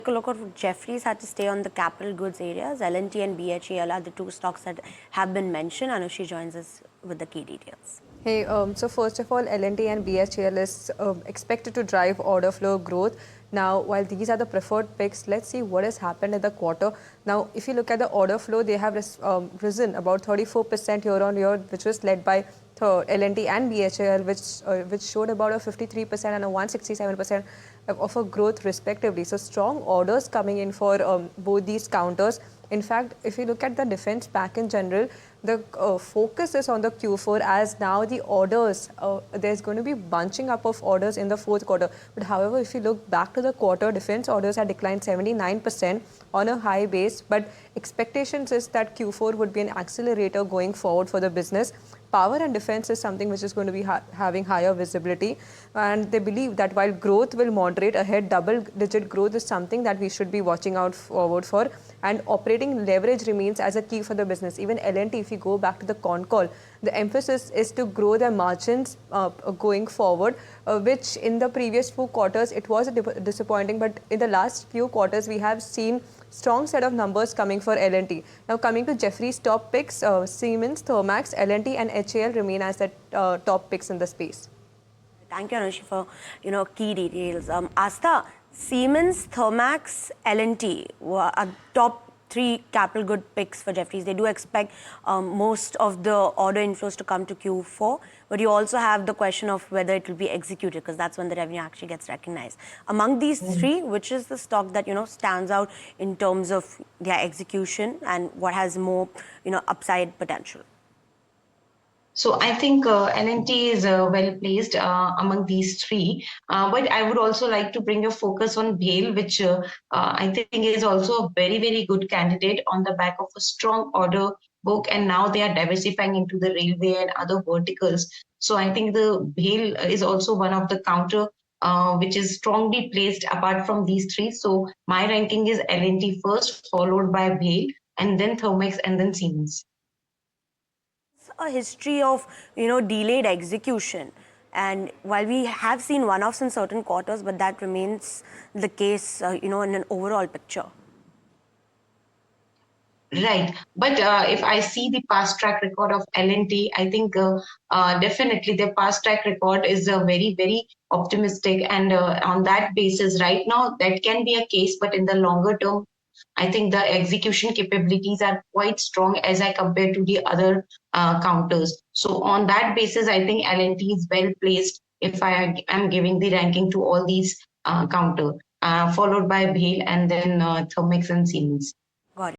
a look at Jefferies had to stay on the capital goods areas. L&T and BHEL are the two stocks that have been mentioned. Anushi joins us with the key details. Hey, so first of all, L&T and BHEL is expected to drive order flow growth. Now, while these are the preferred picks, let's see what has happened in the quarter. Now, if you look at the order flow, they have risen about 34% year on year, which was led by L&T and BHEL, which showed about a 53% and a 167% of a growth respectively. So strong orders coming in for both these counters. In fact, if you look at the defense pack in general, the focus is on the Q4 as now the orders, there's going to be bunching up of orders in the fourth quarter. But however, if you look back to the quarter, defense orders had declined 79% on a high base. But expectations is that Q4 would be an accelerator going forward for the business. Power and defense is something which is going to be having higher visibility. And they believe that while growth will moderate ahead, double-digit growth is something that we should be watching out forward for. And operating leverage remains as a key for the business. Even L&T, if you go back to the con call, the emphasis is to grow their margins going forward, which in the previous few quarters, it was disappointing. But in the last few quarters, we have seen strong set of numbers coming for L&T. Now coming to Jefferies' top picks, Siemens, Thermax, L&T and HAL remain as the top picks in the space. Thank you, Anushi, for key details. Asta, Siemens, Thermax, L&T are top three capital good picks for Jefferies. They do expect most of the order inflows to come to Q4, but you also have the question of whether it will be executed, because that's when the revenue actually gets recognized. Among these three, which is the stock that stands out in terms of their execution and what has more upside potential? So I think L&T is well placed among these three. But I would also like to bring your focus on bhel, which I think is also a very, very good candidate on the back of a strong order book. And now they are diversifying into the railway and other verticals. So I think the bhel is also one of the counter which is strongly placed apart from these three. So my ranking is L&T first, followed by bhel, and then Thermax, and then Siemens. A history of delayed execution, and while we have seen one-offs in certain quarters, but that remains the case in an overall picture. Right, but if I see the past track record of L&T, I think definitely their past track record is very, very optimistic, and on that basis right now that can be a case, but in the longer term I think the execution capabilities are quite strong as I compare to the other counters. So on that basis, I think L&T is well placed if I am giving the ranking to all these counter, followed by bhel and then Thermax and Siemens.